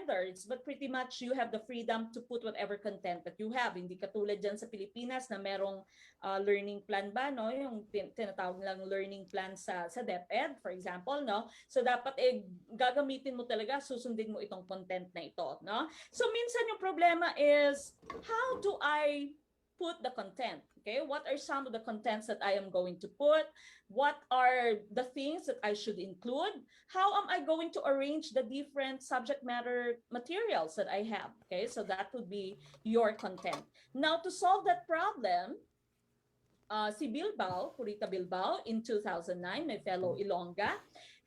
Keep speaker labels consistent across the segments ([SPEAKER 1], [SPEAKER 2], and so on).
[SPEAKER 1] standards, but pretty much you have the freedom to put whatever content that you have. Hindi katulad dyan sa Pilipinas na merong learning plan ba, no? Yung tinatawag lang learning plan sa DepEd, for example, no? So dapat gagamitin mo talaga, susundin mo itong content na ito, no? So minsan yung problema is, how do I put the content? Okay, what are some of the contents that I am going to put? What are the things that I should include? How am I going to arrange the different subject matter materials that I have? Okay, so that would be your content. Now, to solve that problem, si Bilbao, Purita Bilbao, in 2009, my fellow Ilongga,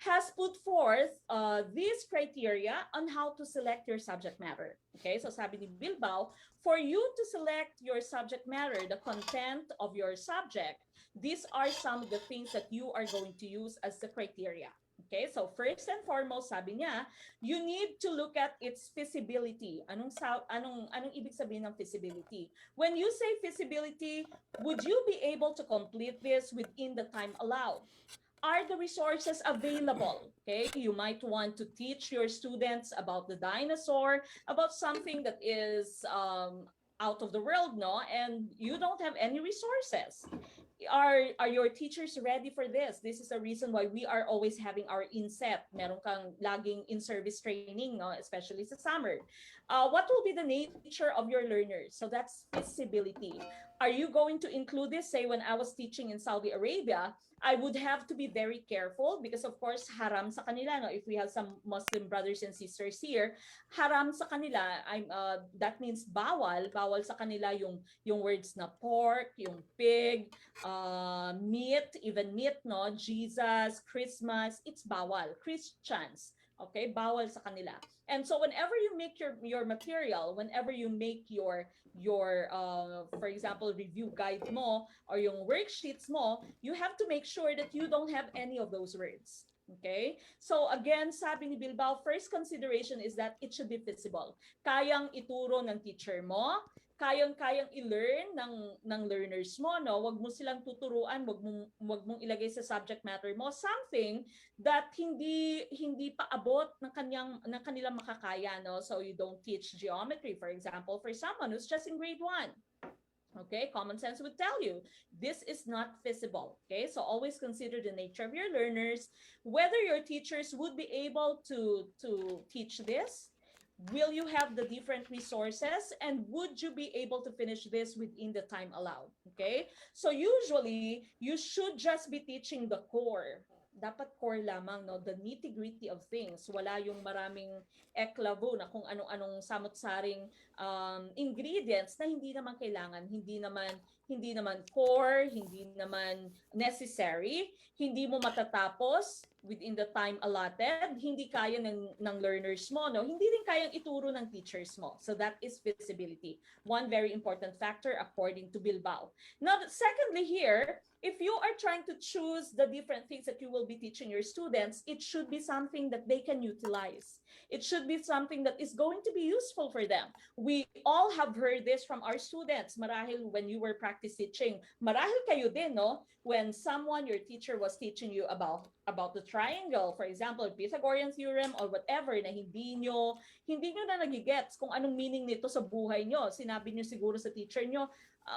[SPEAKER 1] has put forth these criteria on how to select your subject matter. Okay, so sabi ni Bilbao, for you to select your subject matter, the content of your subject, these are some of the things that you are going to use as the criteria. Okay, so first and foremost, sabi niya, you need to look at its feasibility. Anong ibig sabihin ng feasibility? When you say feasibility, would you be able to complete this within the time allowed? Are the resources available? Okay, you might want to teach your students about the dinosaur, about something that is out of the world, no? And you don't have any resources. Are your teachers ready for this? This is the reason why we are always having our inset. Meron kang laging in-service training, no? Especially sa summer. What will be the nature of your learners? So that's feasibility. Are you going to include this? Say, when I was teaching in Saudi Arabia, I would have to be very careful because, of course, haram sa kanila. No? If we have some Muslim brothers and sisters here, haram sa kanila. That means bawal sa kanila yung words na pork, yung pig, meat, even meat, no? Jesus, Christmas, it's bawal. Christians, okay, bawal sa kanila. And so whenever you make your material, whenever you make your for example, review guide mo or yung worksheets mo, you have to make sure that you don't have any of those words. Okay? So again, sabi ni Bilbao, first consideration is that it should be feasible. Kayang ituro ng teacher mo, kayang i-learn ng learners mo, no? Wag mo silang tuturuan, wag mong ilagay sa subject matter mo something that hindi paabot ng kanilang makakaya, no? So you don't teach geometry, for example, for someone who's just in grade 1. Okay, common sense would tell you this is not feasible. Okay, so always consider the nature of your learners, whether your teachers would be able to teach this. Will you have the different resources, and would you be able to finish this within the time allowed? Okay, so usually you should just be teaching the core. Dapat core lamang, no? The nitty-gritty of things. Wala yung maraming eklabo na kung anong samot-saring ingredients na hindi naman kailangan, hindi naman core, hindi naman necessary, hindi mo matatapos within the time allotted, hindi kaya ng learners mo, no? Hindi rin kayang ituro ng teachers mo. So that is feasibility. One very important factor according to Bilbao. Now, secondly here, if you are trying to choose the different things that you will be teaching your students, it should be something that they can utilize. It should be something that is going to be useful for them. We all have heard this from our students. Marahil when you were practice teaching, marahil kayo din, no? When your teacher was teaching you about the triangle, for example, Pythagorean theorem or whatever, na hindi nyo na nagigets kung anong meaning nito sa buhay nyo. Sinabi nyo siguro sa teacher nyo,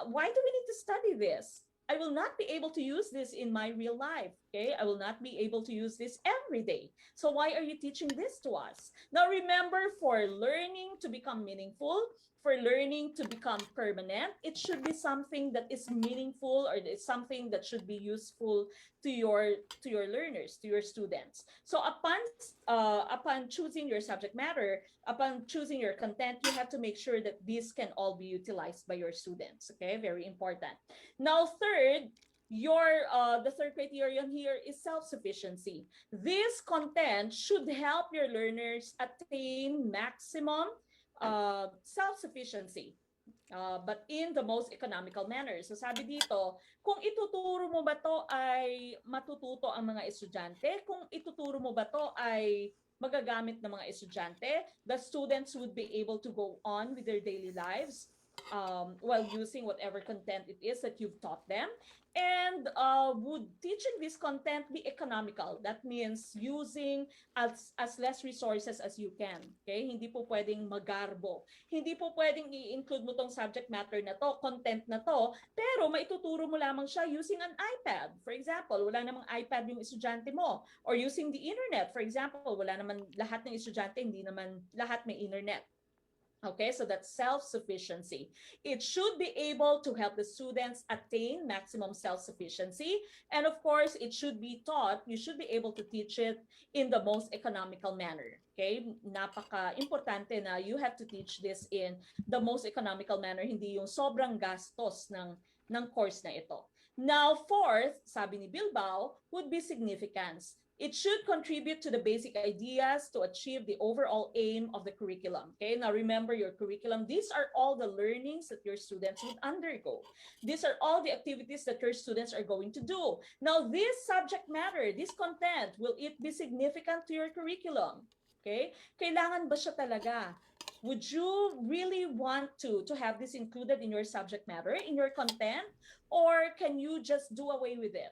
[SPEAKER 1] why do we need to study this? I will not be able to use this in my real life, okay? I will not be able to use this every day. So why are you teaching this to us? Now remember, for learning to become meaningful, for learning to become permanent, it should be something that is meaningful, or it's something that should be useful to your learners, to your students. So upon choosing your subject matter, upon choosing your content, you have to make sure that these can all be utilized by your students, okay? Very important. Now, third, the third criterion here is self-sufficiency. This content should help your learners attain maximum self-sufficiency, but in the most economical manner. So sabi dito, kung ituturo mo ba to ay matututo ang mga estudyante, kung ituturo mo ba to ay magagamit ng mga estudyante, the students would be able to go on with their daily lives, while using whatever content it is that you've taught them. And would teaching this content be economical? That means using as less resources as you can. Okay? Hindi po pwedeng magarbo. Hindi po pwedeng i-include mo tong subject matter na to, content na to, pero maituturo mo lamang siya using an iPad. For example, wala namang iPad yung estudyante mo. Or using the internet. For example, wala naman lahat ng estudyante, hindi naman lahat may internet. Okay, so that's self-sufficiency. It should be able to help the students attain maximum self-sufficiency. And of course, it should be taught, you should be able to teach it in the most economical manner. Okay, napaka-importante na you have to teach this in the most economical manner, hindi yung sobrang gastos ng course na ito. Now, fourth, sabi ni Bilbao, would be significance. It should contribute to the basic ideas to achieve the overall aim of the curriculum. Okay, now remember your curriculum. These are all the learnings that your students would undergo. These are all the activities that your students are going to do. Now, this subject matter, this content, will it be significant to your curriculum? Okay, kailangan ba siya talaga? Would you really want to have this included in your subject matter, in your content, or can you just do away with it?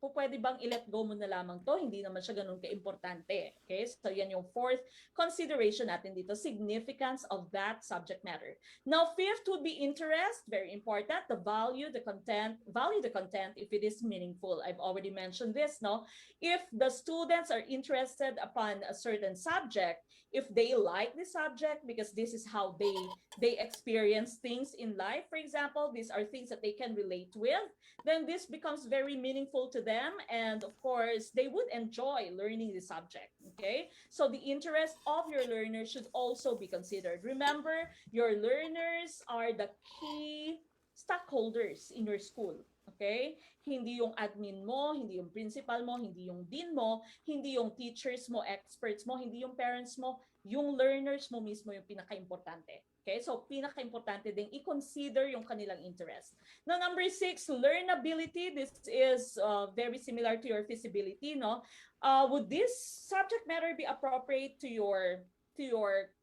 [SPEAKER 1] Pwede bang i-let go mo na lamang to? Hindi naman siya ganun ka-importante. Okay? So yan yung fourth consideration natin dito, significance of that subject matter. Now, fifth would be interest, very important. The value the content if it is meaningful. I've already mentioned this, no? If the students are interested upon a certain subject, if they like the subject because this is how they experience things in life, for example, these are things that they can relate with, then this becomes very meaningful to them, and of course they would enjoy learning the subject. Okay, so the interest of your learners should also be considered. Remember, your learners are the key stockholders in your school. Okay? Hindi yung admin mo, hindi yung principal mo, hindi yung dean mo, hindi yung teachers mo, experts mo, hindi yung parents mo, yung learners mo mismo yung pinaka-importante. Okay? So, pinaka-importante din i-consider yung kanilang interest. Now, number 6, learnability. This is very similar to your feasibility, no? Would this subject matter be appropriate to your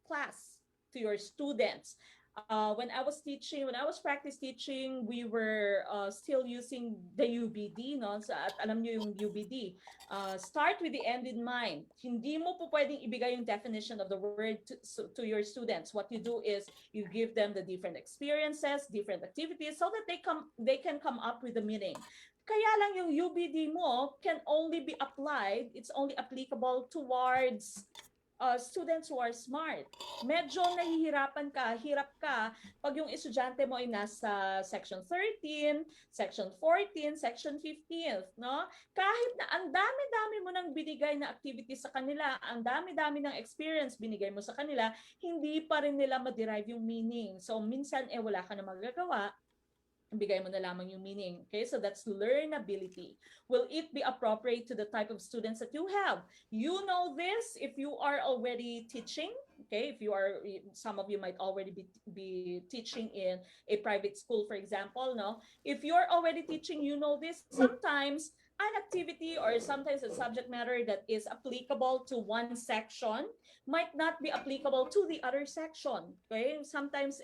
[SPEAKER 1] class, to your students? When I was practice teaching, we were still using the UBD, no? So, at alam niyo yung UBD. Start with the end in mind. Hindi mo po pwedeng ibigay yung definition of the word to your students. What you do is you give them the different experiences, different activities, so that they can come up with the meaning. Kaya lang yung UBD mo can only be applied, it's only applicable towards students who are smart. Medyo nahihirapan ka, hirap ka pag yung estudyante mo ay nasa section 13, section 14, section 15, no? Kahit na ang dami-dami mo nang binigay na activities sa kanila, ang dami-dami ng experience binigay mo sa kanila, hindi pa rin nila ma-derive yung meaning. So minsan wala ka na magagawa, bigay mo na lamang yung meaning. Okay, so that's learnability. Will it be appropriate to the type of students that you have? You know this if you are already teaching. Okay, if you are, some of you might already be teaching in a private school, for example, no? If you're already teaching, you know this. Sometimes an activity or sometimes a subject matter that is applicable to one section might not be applicable to the other section. Okay? Sometimes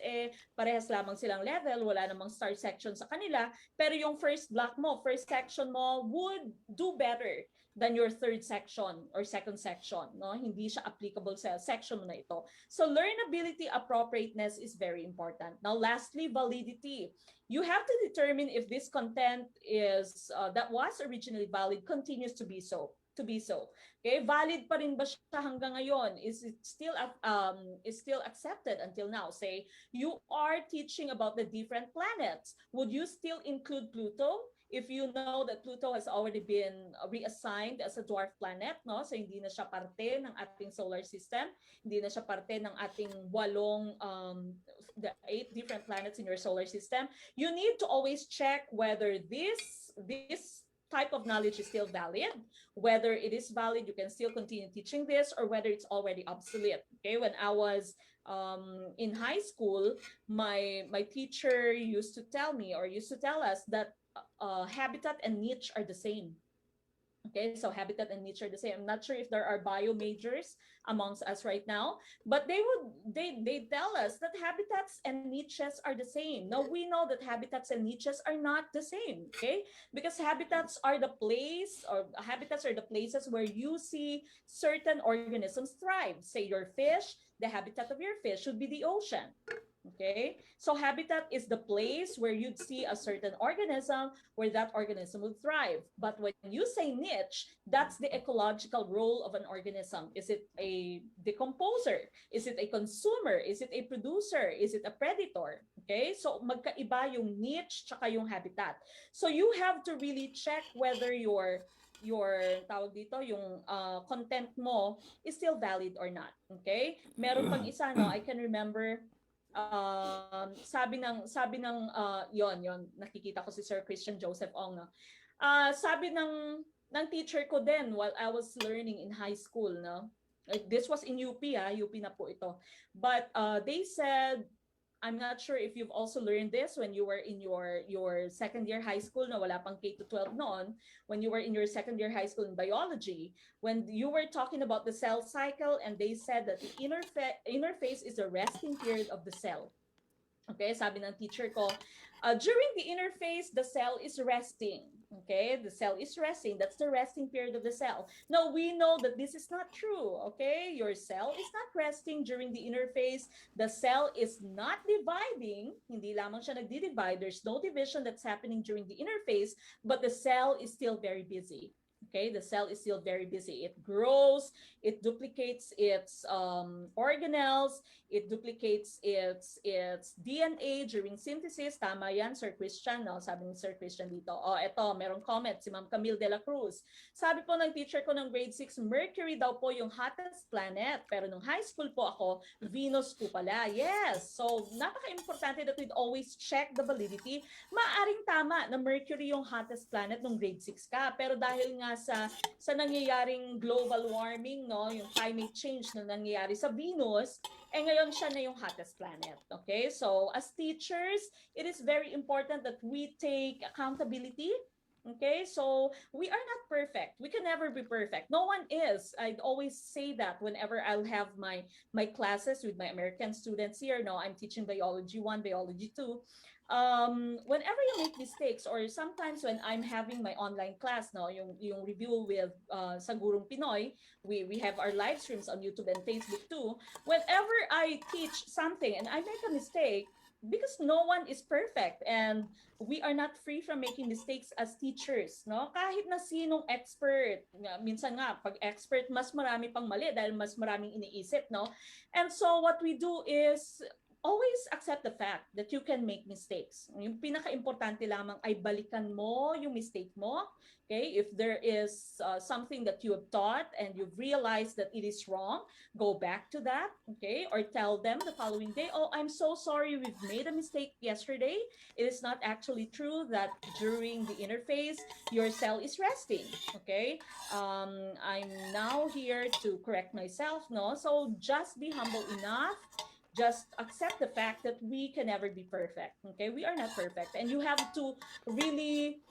[SPEAKER 1] parehas lamang silang level, wala namang start section sa kanila, pero yung first block mo, first section mo would do better than your third section or second section, no? Hindi siya applicable sa section mo na ito. So learnability, appropriateness is very important. Now lastly, validity. You have to determine if this content is that was originally valid continues to be so. Okay, valid pa rin ba siya hanggang ngayon? Is it still accepted until now? Say you are teaching about the different planets. Would you still include Pluto? If you know that Pluto has already been reassigned as a dwarf planet, no? So hindi na siya parte ng ating solar system, hindi na siya parte ng ating the 8 different planets in your solar system. You need to always check whether this type of knowledge is still valid, whether it is valid, you can still continue teaching this, or whether it's already obsolete. Okay, when I was in high school, my teacher used to tell us that habitat and niche are the same. Okay, so habitat and niche are the same. I'm not sure if there are bio majors amongst us right now, but they tell us that habitats and niches are the same. Now we know that habitats and niches are not the same, okay? Because habitats are the places where you see certain organisms thrive. Say your fish, the habitat of your fish should be the ocean. Okay, so habitat is the place where you'd see a certain organism where that organism would thrive. But when you say niche, that's the ecological role of an organism. Is it a decomposer? Is it a consumer? Is it a producer? Is it a predator? Okay, so magkaiba yung niche tsaka yung habitat. So you have to really check whether your tawag dito, yung content mo is still valid or not. Okay? Meron pang isa, no, I can remember yon nakikita ko si Sir Christian Joseph Ong, no. Sabi ng teacher ko din while I was learning in high school, no. Like, this was in UP, UP na po ito. But they said, I'm not sure if you've also learned this when you were in your second year high school, no, wala pang K to 12 noon, when you were in your second year high school in biology, when you were talking about the cell cycle, and they said that the inner phase is the resting period of the cell. Okay, sabi ng teacher ko, during the interphase, the cell is resting. Okay, the cell is resting. That's the resting period of the cell. Now, we know that this is not true. Okay, your cell is not resting during the interphase. The cell is not dividing. Hindi lamang siya nagdi-divide. There's no division that's happening during the interphase, but the cell is still very busy. Okay, the cell is still very busy. It grows, it duplicates its organelles, it duplicates its DNA during synthesis. Tama yan, Sir Christian, no? Sabi ni Sir Christian dito. Oh, eto, merong comment si Ma'am Camille de la Cruz. Sabi po ng teacher ko ng grade 6, Mercury daw po yung hottest planet. Pero nung high school po ako, Venus po pala. Yes. So, napaka-importante that we'd always check the validity. Maaring tama na Mercury yung hottest planet nung grade 6 ka. Pero dahil nga sa nangyayaring global warming, no, yung climate change na nangyayari sa Venus, ngayon siya na yung hottest planet. Okay? So, as teachers, it is very important that we take accountability. Okay, so we are not perfect. We can never be perfect. No one is. I'd always say that whenever I'll have my classes with my American students here. No, I'm teaching biology 1, biology 2. Whenever you make mistakes, or sometimes when I'm having my online class, no, yung review with sa Gurong Pinoy, we have our live streams on YouTube and Facebook too. Whenever I teach something and I make a mistake, because no one is perfect and we are not free from making mistakes as teachers, no? Kahit na sinong expert, minsan nga pag expert mas marami pang mali dahil mas maraming iniisip, no? And so what we do is always accept the fact that you can make mistakes. Yung pinaka-importante lamang ay balikan mo yung mistake mo. Okay, if there is something that you have taught and you've realized that it is wrong, go back to that, okay? Or tell them the following day, oh, I'm so sorry, we've made a mistake yesterday. It is not actually true that during the interphase, your cell is resting, okay? I'm now here to correct myself, no? So just be humble enough. Just accept the fact that we can never be perfect, okay? We are not perfect. And you have to really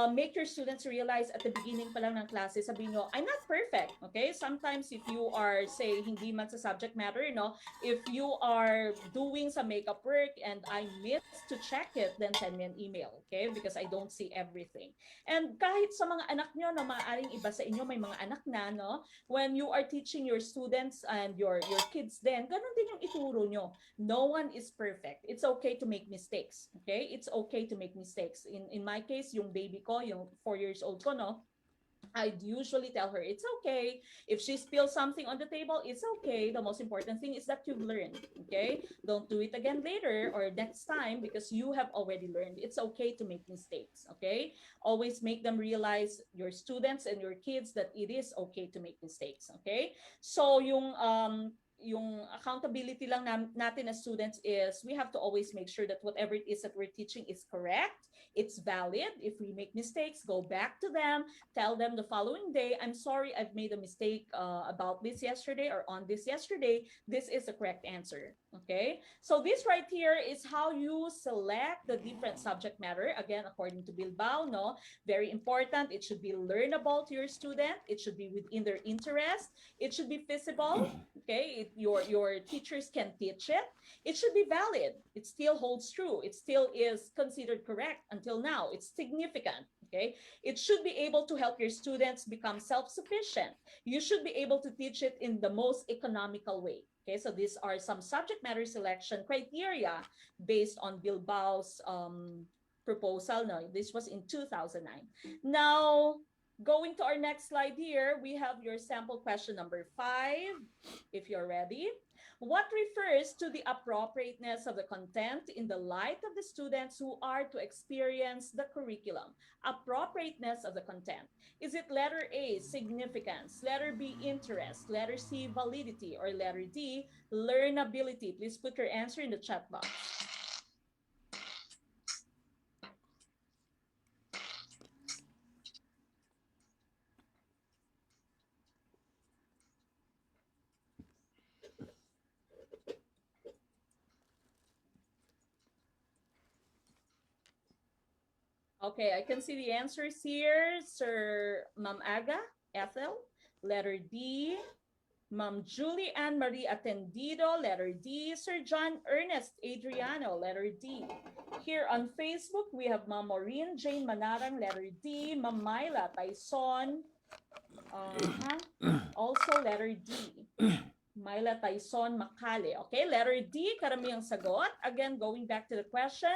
[SPEAKER 1] make your students realize at the beginning pa lang ng klase, sabihin nyo, I'm not perfect, okay? Sometimes if you are, say, hindi man sa subject matter, no? If you are doing some makeup work and I miss to check it, then send me an email, okay? Because I don't see everything. And kahit sa mga anak nyo, no, maaaring iba sa inyo, may mga anak na, no? When you are teaching your students and your kids then, ganun din yung ituro nyo. No one is perfect. It's okay to make mistakes, okay? It's okay to make mistakes. In my case, yung baby ko, yung 4 years old ko, no, I'd usually tell her it's okay. If she spills something on the table, it's okay. The most important thing is that you've learned, okay? Don't do it again later or next time because you have already learned. It's okay to make mistakes, okay? Always make them realize, your students and your kids, that it is okay to make mistakes, okay? So yung yung accountability lang natin as students is we have to always make sure that whatever it is that we're teaching is correct, it's valid. If we make mistakes, go back to them, tell them the following day, I'm sorry, I've made a mistake about this yesterday or on this yesterday. This is the correct answer. Okay, so this right here is how you select the different subject matter. Again, according to Bilbao, no, very important. It should be learnable to your student. It should be within their interest. It should be feasible. Okay, your teachers can teach it. It should be valid. It still holds true. It still is considered correct until now. It's significant. Okay, it should be able to help your students become self-sufficient. You should be able to teach it in the most economical way. Okay, so these are some subject matter selection criteria based on Bilbao's proposal. No, this was in 2009. Now, going to our next slide here, we have your sample question number 5, if you're ready. What refers to the appropriateness of the content in the light of the students who are to experience the curriculum? Appropriateness of the content. Is it letter A, significance, letter B, interest, letter C, validity, or letter D, learnability? Please put your answer in the chat box. Okay, I can see the answers here. Sir Ma'am Aga, Ethel, letter D. Ma'am Julie Ann Marie Atendido, letter D. Sir John Ernest Adriano, letter D. Here on Facebook, we have Ma'am Maureen Jane Manarang, letter D. Ma'am Myla Tyson, also letter D. Myla Tyson Makale. Okay, letter D, karamihang sagot. Again, going back to the question,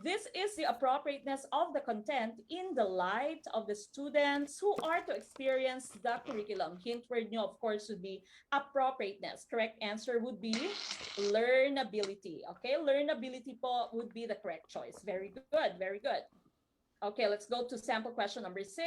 [SPEAKER 1] this is the appropriateness of the content in the light of the students who are to experience the curriculum. Hint word nyo, of course, would be appropriateness. Correct answer would be learnability. Okay, learnability po would be the correct choice. Very good, very good. Okay, let's go to sample question number 6.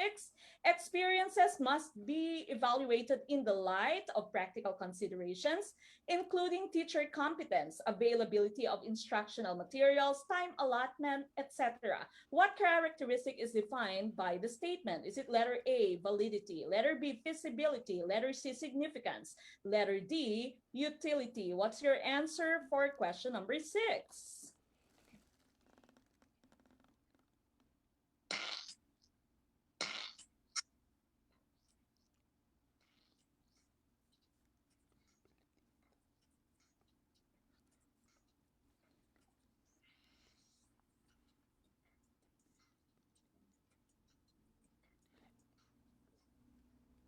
[SPEAKER 1] Experiences must be evaluated in the light of practical considerations, including teacher competence, availability of instructional materials, time allotment, etc. What characteristic is defined by the statement? Is it letter A, validity, letter B, feasibility, letter C, significance, letter D, utility? What's your answer for question number 6?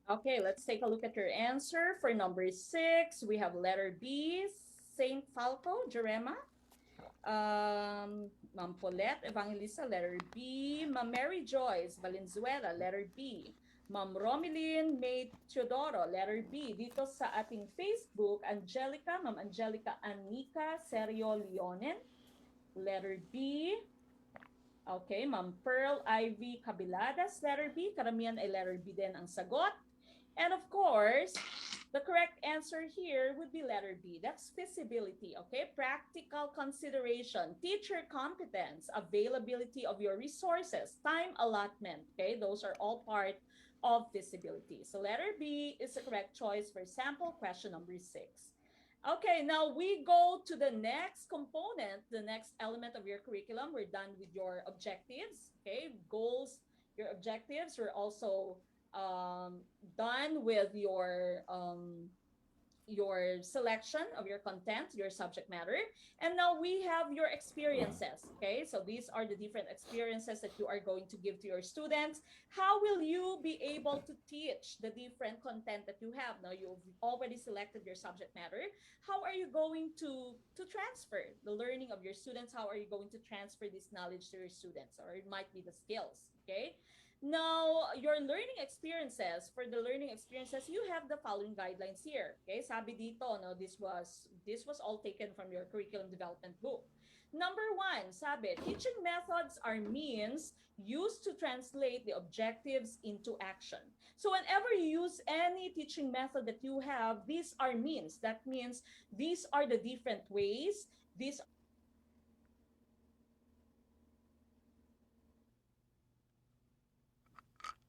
[SPEAKER 1] Okay, let's take a look at your answer. For number 6, we have letter B, St. Falco, Jerema. Ma'am Paulette Evangelista, letter B. Ma'am Mary Joyce Valenzuela, letter B. Ma'am Romeline May Teodoro, letter B. Dito sa ating Facebook, Angelica, Ma'am Angelica Anika Serio Leonen, letter B. Okay, Ma'am Pearl Ivy Cabiladas, letter B. Karamihan ay letter B din ang sagot. And of course, the correct answer here would be letter B. That's feasibility, okay? Practical consideration, teacher competence, availability of your resources, time allotment, okay? Those are all part of feasibility. So letter B is the correct choice for sample question number 6. Okay, now we go to the next component, the next element of your curriculum. We're done with your objectives, okay? Goals, your objectives. We're also done with your selection of your content, your subject matter. And now we have your experiences, okay? So these are the different experiences that you are going to give to your students. How will you be able to teach the different content that you have? Now you've already selected your subject matter. How are you going to transfer the learning of your students? How are you going to transfer this knowledge to your students? Or it might be the skills, okay? Now, your learning experiences, for the learning experiences, you have the following guidelines here. Okay, sabi dito, no, this was all taken from your curriculum development book. Number one, sabi, teaching methods are means used to translate the objectives into action. So whenever you use any teaching method that you have, these are means. That means these are the different ways, these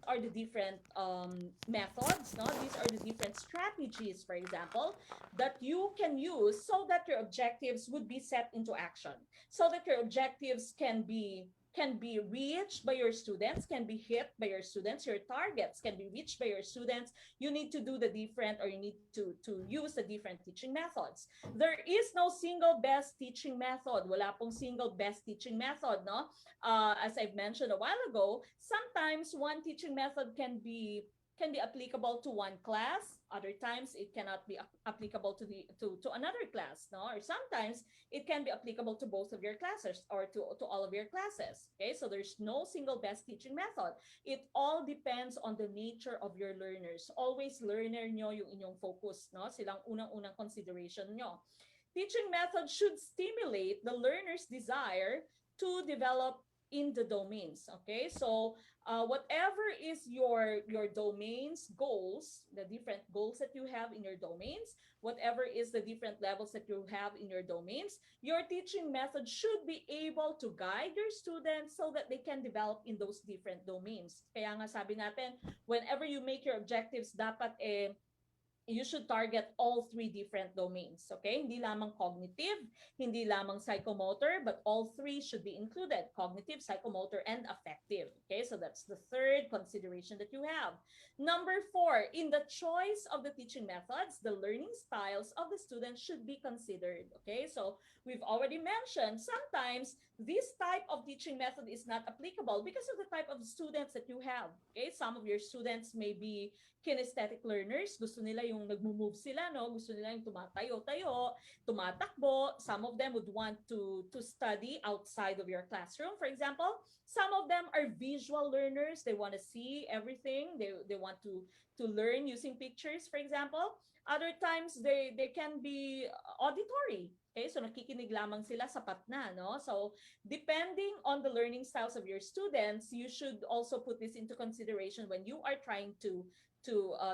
[SPEAKER 1] are the different methods, no? These are the different strategies, for example, that you can use so that your objectives would be set into action, so that your objectives can be reached by your students, can be hit by your students, your targets can be reached by your students. You need to do the different, or you need to use the different teaching methods. There is no single best teaching method. Wala pong single best teaching method, no? As I've mentioned a while ago, sometimes one teaching method can be applicable to one class. Other times it cannot be applicable to another class, no? Or sometimes it can be applicable to both of your classes, or to all of your classes. Okay, so there's no single best teaching method. It all depends on the nature of your learners. Always learner nyo yung inyong focus, no? Silang unang-unang consideration nyo. Teaching methods should stimulate the learner's desire to develop in the domains. Okay, so whatever is your domains goals, the different goals that you have in your domains, whatever is the different levels that you have in your domains, your teaching method should be able to guide your students so that they can develop in those different domains. Kaya nga sabi natin, whenever you make your objectives, dapat you should target all three different domains. Okay? Hindi lamang cognitive, hindi lamang psychomotor, but all three should be included: cognitive, psychomotor, and affective. Okay? So that's the third consideration that you have. Number four, in the choice of the teaching methods, the learning styles of the students should be considered. Okay? So we've already mentioned sometimes this type of teaching method is not applicable because of the type of students that you have. Okay? Some of your students may be kinesthetic learners. Gusto nila yung nagmo-move sila, no? Gusto nila yung tumatayo-tayo, tumatakbo. Some of them would want to study outside of your classroom, for example. Some of them are visual learners. They want to see everything. They want to learn using pictures, for example. Other times they can be auditory. Okay, so nakikinig lamang sila, sapat na, no? So depending on the learning styles of your students, you should also put this into consideration when you are trying to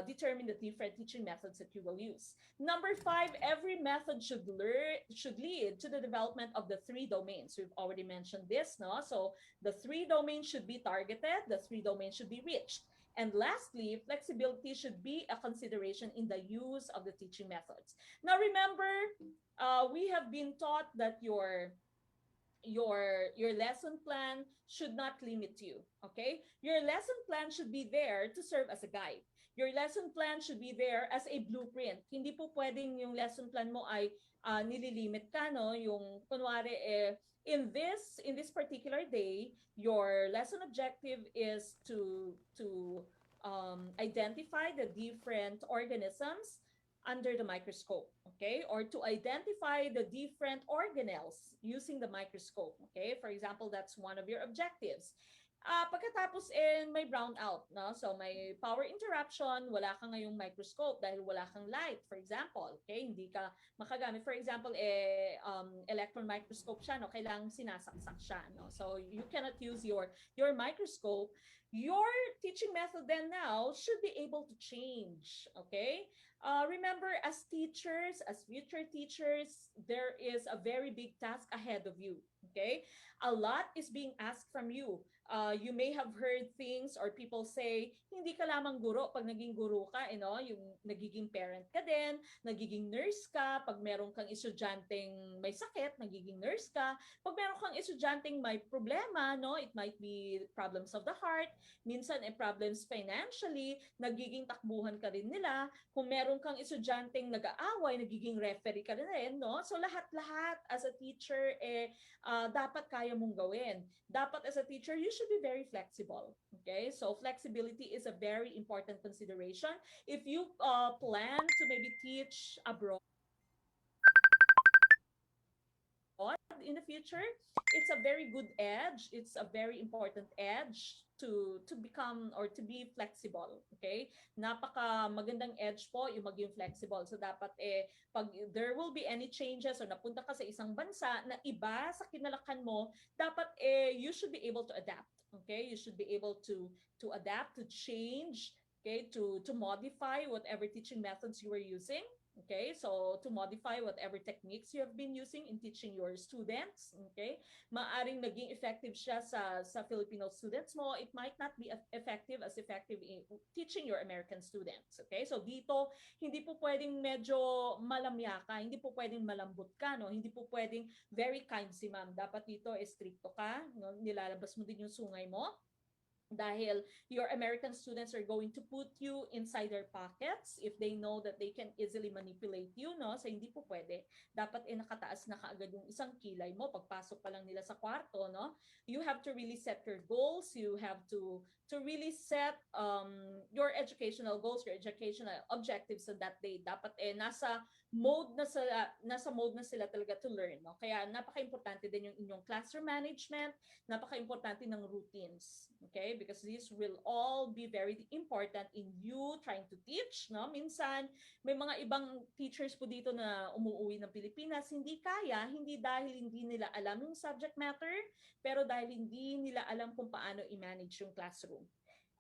[SPEAKER 1] determine the different teaching methods that you will use. Number five, every method should lead to the development of the three domains. We've already mentioned this, no? So the three domains should be targeted, the three domains should be reached. And lastly, flexibility should be a consideration in the use of the teaching methods. Now remember, we have been taught that your lesson plan should not limit you. Okay, your lesson plan should be there to serve as a guide. Your lesson plan should be there as a blueprint. Hindi po pwedeng yung lesson plan mo ay nililimit ka, no? Yung kunwari in this particular day, your lesson objective is to identify the different organisms under the microscope, okay? Or to identify the different organelles using the microscope, okay? For example, that's one of your objectives. Pagkatapos may brownout, no? So may power interruption, wala ka ngayong microscope dahil wala kang light, for example, okay? Hindi ka makagamit. For example, electron microscope siya, no? Kailangang sinasaksak siya, no? So you cannot use your microscope. Your teaching method then now should be able to change, okay? Remember, as teachers, as future teachers, there is a very big task ahead of you. Okay, a lot is being asked from you. You may have heard things or people say, hindi ka lamang guro pag naging guro ka, yung nagiging parent ka din, nagiging nurse ka, pag meron kang estudyanteng may sakit, nagiging nurse ka, pag meron kang estudyanteng may problema, no, it might be problems of the heart, minsan problems financially, nagiging takbuhan ka rin nila, kung meron kang estudyanteng nag-aaway, nagiging referee ka rin, no? So lahat-lahat as a teacher, dapat kaya mong gawin. Dapat as a teacher, you should be very flexible. Okay? So flexibility is a very important consideration. If you plan to maybe teach abroad in the future, it's a very good edge. It's a very important edge to become or to be flexible. Okay? Napaka magandang edge po yung maging flexible. So dapat pag there will be any changes or napunta ka sa isang bansa na iba sa kinalakan mo, dapat you should be able to adapt. Okay? You should be able to adapt, to change, okay, to modify whatever teaching methods you were using. Okay, so to modify whatever techniques you have been using in teaching your students. Okay, maaring naging effective siya sa Filipino students mo, it might not be effective in teaching your American students. Okay, so dito hindi po pwedeng medyo malamya ka, hindi po pwedeng malambot ka, no? Hindi po pwedeng very kind si ma'am. Dapat dito stricto ka, no? Nilalabas mo din yung sungay mo. Dahil your American students are going to put you inside their pockets if they know that they can easily manipulate you, no? So hindi po pwede. Dapat nakataas na kaagad yung isang kilay mo pagpasok pa lang nila sa kwarto, no? You have to really set your goals. You have to really set your educational goals, your educational objectives so that day. Dapat nasa mode na sila talaga to learn, no? Kaya napaka-importante din yung inyong classroom management, napaka-importante ng routines. Okay? Because these will all be very important in you trying to teach, no? Minsan, may mga ibang teachers po dito na umuwi ng Pilipinas, hindi kaya, hindi dahil hindi nila alam yung subject matter, pero dahil hindi nila alam kung paano i-manage yung classroom.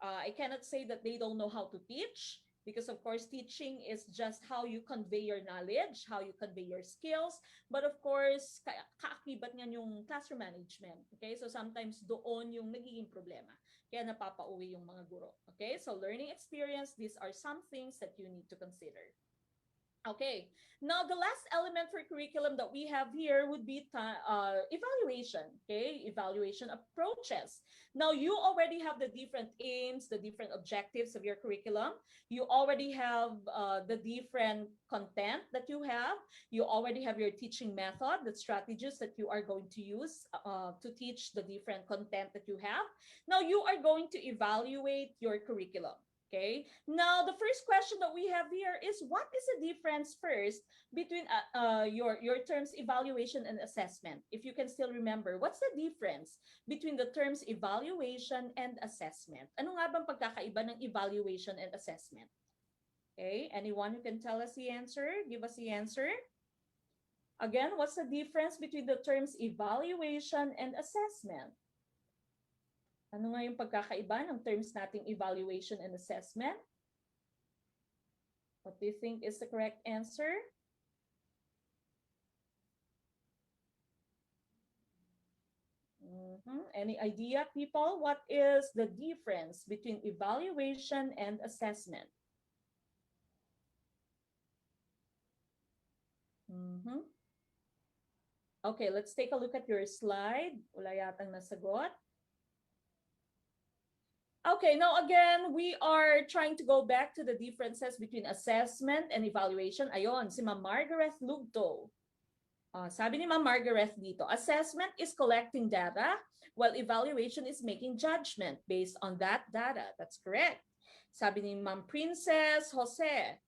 [SPEAKER 1] I cannot say that they don't know how to teach, because of course teaching is just how you convey your knowledge, how you convey your skills, but of course kaakibat niyan yung classroom management. Okay, so sometimes doon yung nagiging problema, kaya napapauwi yung mga guro. Okay, so learning experience, these are some things that you need to consider. Okay, now the last element for curriculum that we have here would be evaluation. Okay, evaluation approaches. Now you already have the different aims, the different objectives of your curriculum. You already have the different content that you have. You already have your teaching method, the strategies that you are going to use to teach the different content that you have. Now you are going to evaluate your curriculum. Okay. Now, the first question that we have here is, what is the difference first between your terms evaluation and assessment? If you can still remember, what's the difference between the terms evaluation and assessment? Ano nga bang pagkakaiba ng evaluation and assessment? Okay. Anyone who can tell us the answer? Give us the answer. Again, what's the difference between the terms evaluation and assessment? Ano nga yung pagkakaiba ng terms nating evaluation and assessment? What do you think is the correct answer? Any idea, people? What is the difference between evaluation and assessment? Okay, let's take a look at your slide. Wala yatang nasagot. Okay, now again, we are trying to go back to the differences between assessment and evaluation. Ayon, si Ma'am Margaret Lugto. Sabi ni Ma'am Margaret dito, assessment is collecting data, while evaluation is making judgment based on that data. That's correct. Sabi ni Ma'am Princess Jose,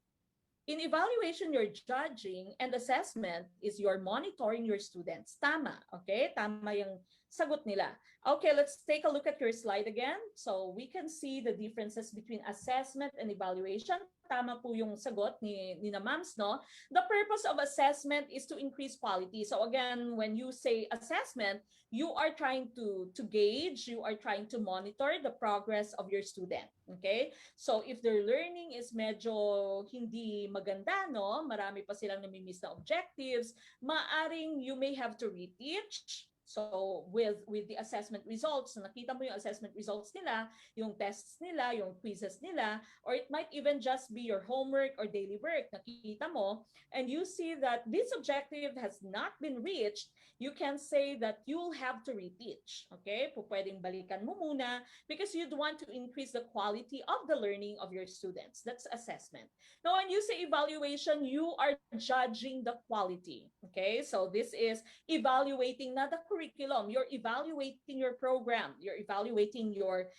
[SPEAKER 1] in evaluation, you're judging, and assessment is you're monitoring your students. Tama, okay? Tama yung sagot nila. Okay, let's take a look at your slide again. So we can see the differences between assessment and evaluation. Tama po yung sagot ni na Mams, no? The purpose of assessment is to increase quality. So again, when you say assessment, you are trying to gauge, you are trying to monitor the progress of your student. Okay? So if their learning is medyo hindi maganda, no? Marami pa silang nami-miss na objectives, maaring you may have to reteach. So with the assessment results, nakita mo yung assessment results nila, yung tests nila, yung quizzes nila, or it might even just be your homework or daily work, nakita mo, and you see that this objective has not been reached, you can say that you'll have to reteach. Okay? Pwedeng balikan mo muna because you'd want to increase the quality of the learning of your students. That's assessment. Now, when you say evaluation, you are judging the quality. Okay? So this is evaluating not the curriculum, you're evaluating your program, you're evaluating your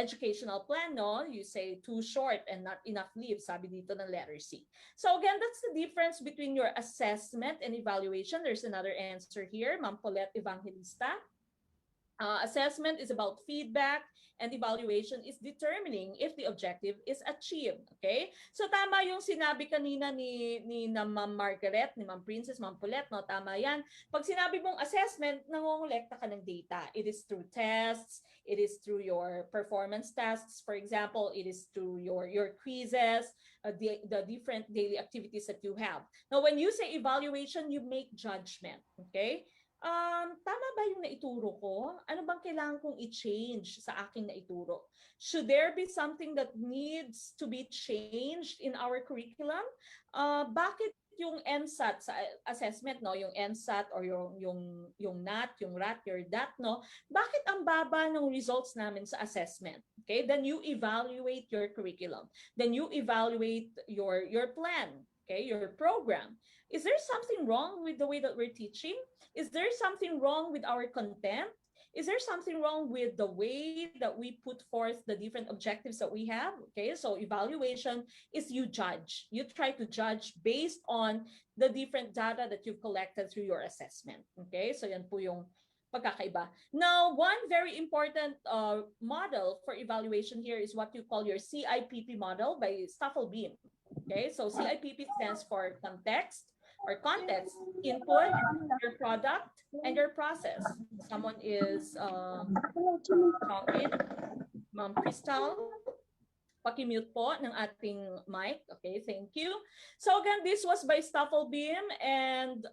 [SPEAKER 1] educational plan, no? You say too short and not enough leave, sabi dito ng letter C. So again, that's the difference between your assessment and evaluation. There's another answer here, Ma'am Paulette Evangelista. Assessment is about feedback, and evaluation is determining if the objective is achieved. Okay? So tama yung sinabi kanina ni na Ma'am Margaret, ni Ma'am Princess, Ma'am Paulette, no? Tama yan. Pag sinabi mong assessment, nangongolekta ka ng data. It is through tests, it is through your performance tests. For example, it is through your quizzes, the different daily activities that you have. Now, when you say evaluation, you make judgment. Okay? Tama ba yung naituro ko? Ano bang kailangan kong i-change sa aking naituro? Should there be something that needs to be changed in our curriculum? Bakit yung NSAT sa assessment, no, yung NSAT or yung NAT, yung RAT, your DAT, no, bakit ang baba ng results namin sa assessment? Okay, then you evaluate your curriculum. Then you evaluate your plan, okay, your program. Is there something wrong with the way that we're teaching? Is there something wrong with our content? Is there something wrong with the way that we put forth the different objectives that we have? Okay, so evaluation is you judge. You try to judge based on the different data that you've collected through your assessment. Okay, so yan po yung pagkakaiba. Now, one very important model for evaluation here is what you call your CIPP model by Stoffel Beam. Okay, so CIPP stands for context, input, your product, and your process. Someone is talking. Ma'am Crystal, pakimute po ng ating mic. Okay, thank you. So again, this was by Stoffel Beam, and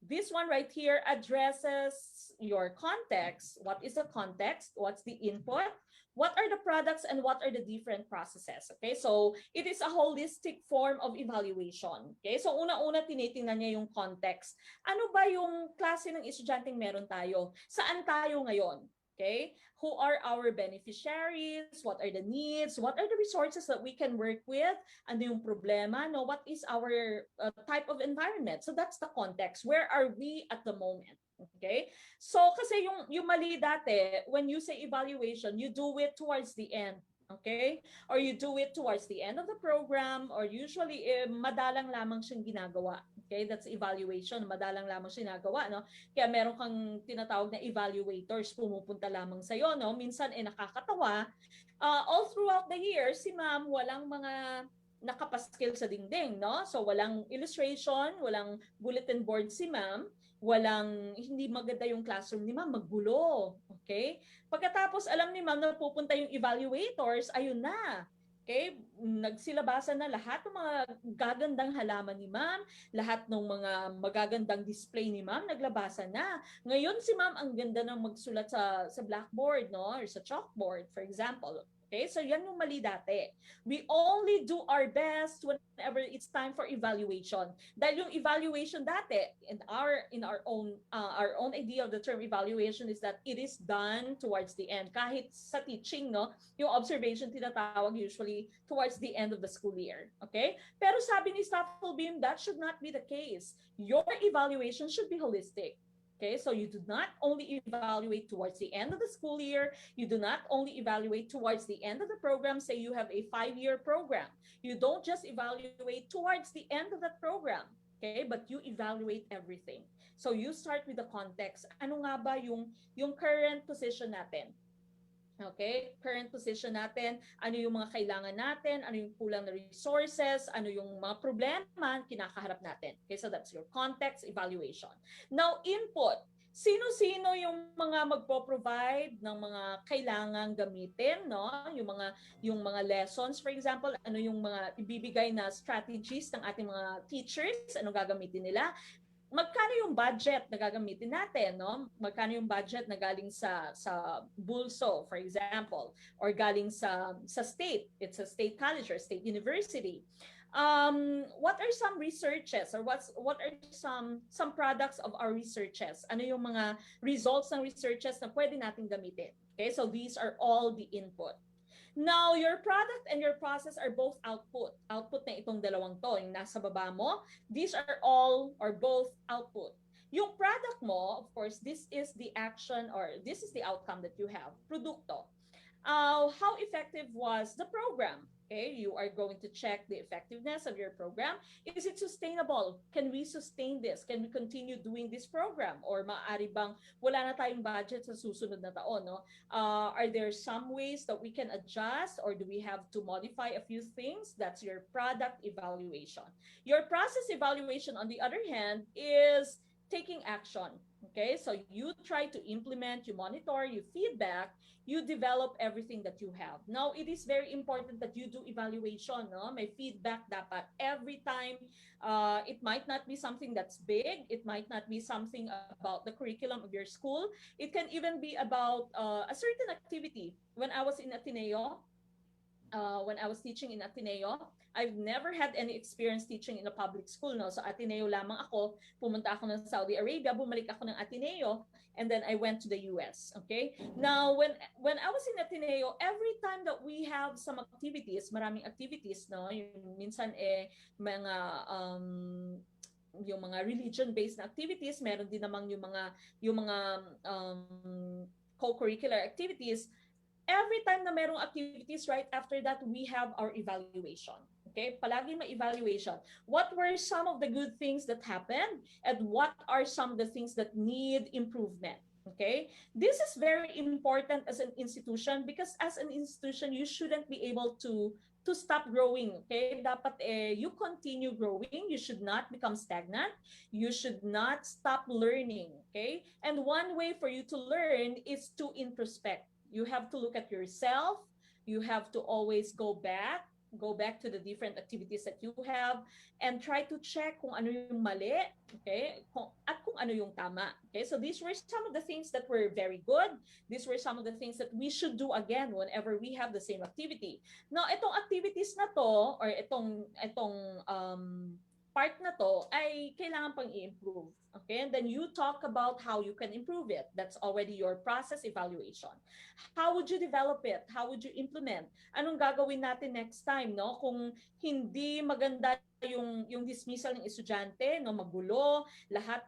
[SPEAKER 1] this one right here addresses your context. What is the context? What's the input? What are the products and what are the different processes? Okay, so it is a holistic form of evaluation. Okay, so una-una tinitingnan niya yung context. Ano ba yung klase ng estudyanteng meron tayo? Saan tayo ngayon? Okay, who are our beneficiaries? What are the needs? What are the resources that we can work with? Ano yung problema? No, what is our type of environment? So that's the context. Where are we at the moment? Okay? So kasi yung mali dati, when you say evaluation, you do it towards the end. Okay? Or you do it towards the end of the program, or usually madalang lamang siyang ginagawa. Okay? That's evaluation. Madalang lamang siyang ginagawa, no? Kaya meron kang tinatawag na evaluators pumupunta lamang sa iyo, no? Minsan nakakatawa. All throughout the year, si ma'am walang mga nakapaskil sa dingding, no? So walang illustration, walang bulletin board si ma'am, hindi maganda yung classroom ni ma'am, maggulo. Okay? Pagkatapos alam ni ma'am na pupunta yung evaluators, ayun na. Okay? Nagsilabasan na lahat ng mga gagandang halaman ni ma'am, lahat ng mga magagandang display ni ma'am, naglabasan na. Ngayon si ma'am ang ganda ng magsulat sa blackboard, no? Or sa chalkboard, for example. Okay? So yan yung mali dati. We only do our best whenever it's time for evaluation. Dahil yung evaluation dati, in our own idea of the term evaluation is that it is done towards the end. Kahit sa teaching, no, yung observation tinatawag usually towards the end of the school year. Okay? Pero sabi ni Stoffel Beam, that should not be the case. Your evaluation should be holistic. Okay, so you do not only evaluate towards the end of the school year, you do not only evaluate towards the end of the program, say you have a 5-year program. You don't just evaluate towards the end of that program, okay, but you evaluate everything. So you start with the context. Ano nga ba yung current position natin? Okay, current position natin, ano yung mga kailangan natin, ano yung kulang na resources, ano yung mga problema kinakaharap natin. Okay, so that's your context evaluation. Now, input. Sino-sino yung mga magpo-provide ng mga kailangang gamitin, no? Yung mga lessons, for example, ano yung mga ibibigay na strategies ng ating mga teachers, ano gagamitin nila? Magkano yung budget na gagamitin natin, no? Magkano yung budget na galing sa bulso, for example, or galing sa state, it's a state college or state university. What are some researches or what are some products of our researches? Ano yung mga results ng researches na pwede nating gamitin? Okay, so these are all the input. Now, your product and your process are both output. Output na itong dalawang to, yung nasa baba mo. These are all or both output. Yung product mo, of course, this is the action or this is the outcome that you have. Produkto. How effective was the program? Okay, you are going to check the effectiveness of your program. Is it sustainable? Can we sustain this? Can we continue doing this program? Or maaari bang wala na tayong budget sa susunod na taon, no? Are there some ways that we can adjust, or do we have to modify a few things? That's your product evaluation. Your process evaluation, on the other hand, is taking action. Okay, so you try to implement, you monitor, you feedback, you develop everything that you have. Now, it is very important that you do evaluation, no? May feedback dapat every time. It might not be something that's big. It might not be something about the curriculum of your school. It can even be about a certain activity. When I was in Ateneo, when I was teaching in Ateneo, I've never had any experience teaching in a public school. No? So Ateneo lamang ako. Pumunta ako ng Saudi Arabia, bumalik ako ng Ateneo, and then I went to the US. Okay? Now, when I was in Ateneo, every time that we have some activities, maraming activities, no? Yung minsan mga yung mga religion-based na activities, meron din namang yung mga co-curricular activities. Every time na merong activities, right after that, we have our evaluation. Okay? Palagi may evaluation. What were some of the good things that happened? And what are some of the things that need improvement? Okay? This is very important as an institution, because as an institution, you shouldn't be able to stop growing. Okay? Dapat you continue growing. You should not become stagnant. You should not stop learning. Okay? And one way for you to learn is to introspect. You have to look at yourself. You have to always go back to the different activities that you have, and try to check kung ano yung mali, okay, at kung ano yung tama. Okay, so these were some of the things that were very good. These were some of the things that we should do again whenever we have the same activity. Now, itong activities na to, or itong part na to, ay kailangan pang i-improve. Okay, and then you talk about how you can improve it. That's already your process evaluation. How would you develop it? How would you implement? Anong gagawin natin next time, no? Kung hindi maganda yung dismissal ng estudyante, no, magulo, lahat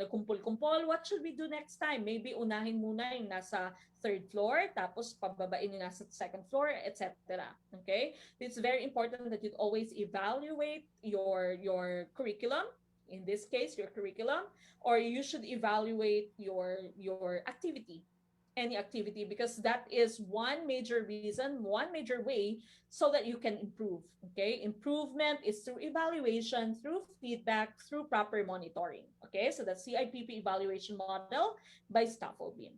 [SPEAKER 1] nagkumpol-kumpol, what should we do next time? Maybe unahin muna yung nasa third floor, tapos pababain yung nasa second floor, etc. Okay? It's very important that you always evaluate your curriculum, in this case, your curriculum, or you should evaluate your activity, any activity, because that is one major reason, one major way so that you can improve. Okay, improvement is through evaluation, through feedback, through proper monitoring. Okay, so the CIPP evaluation model by Staffelbeam.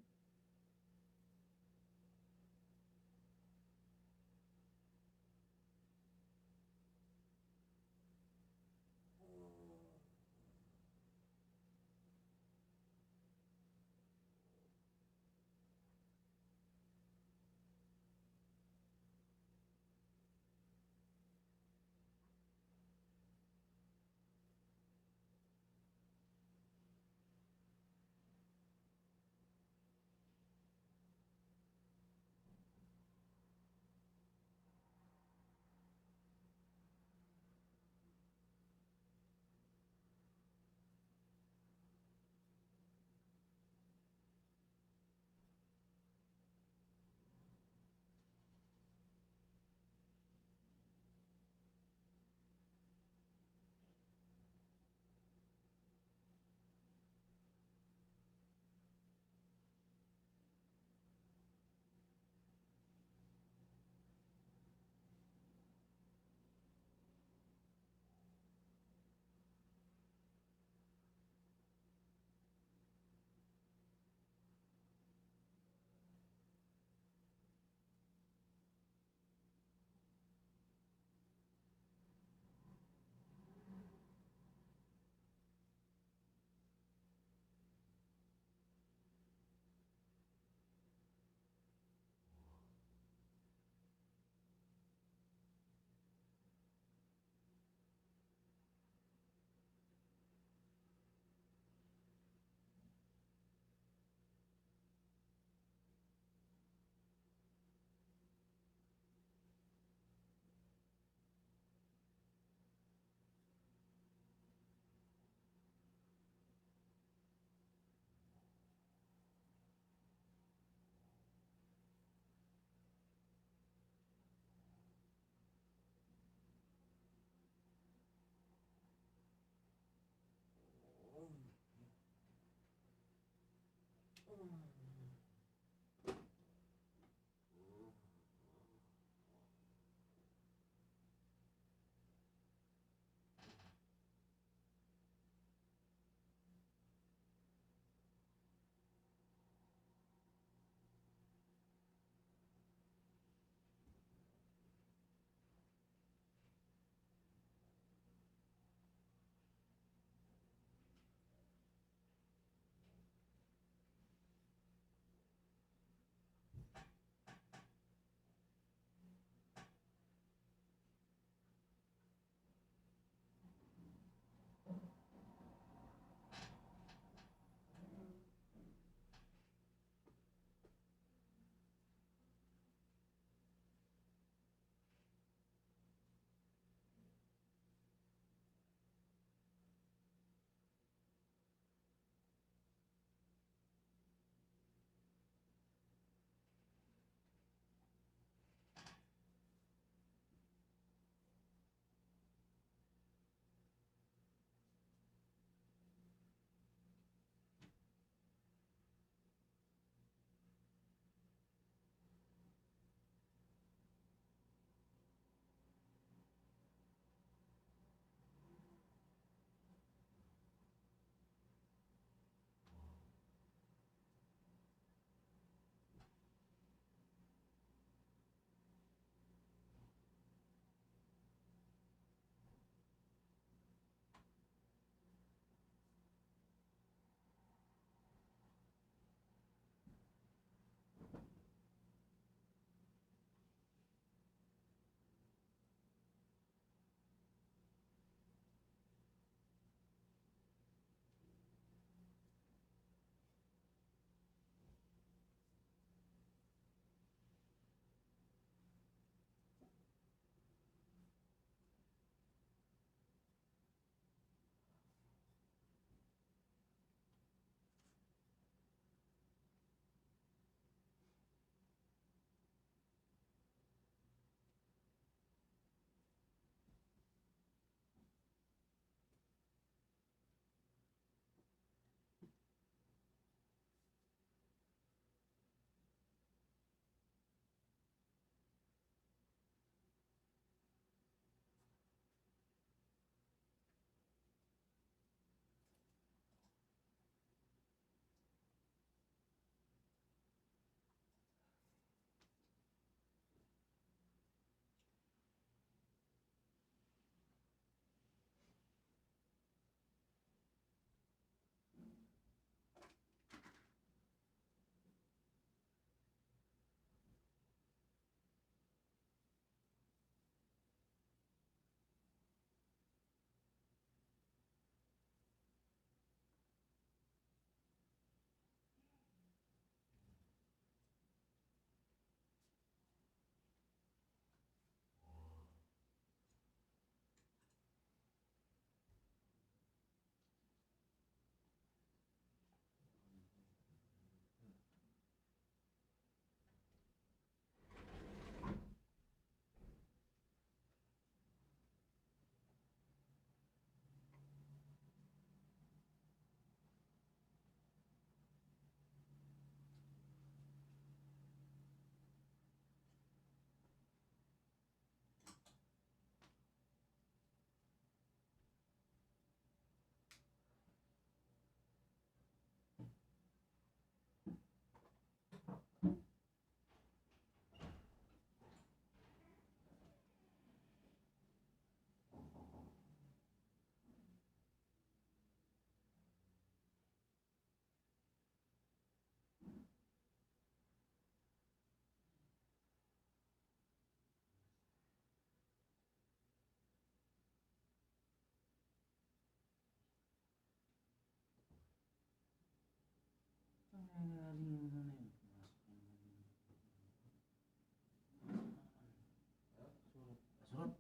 [SPEAKER 2] Surat.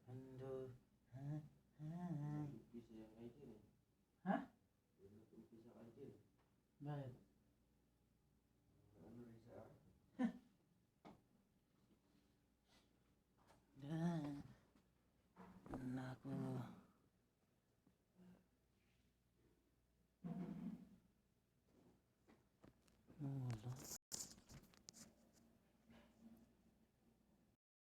[SPEAKER 2] Ando. Hah? Bakit? Dan. Naku.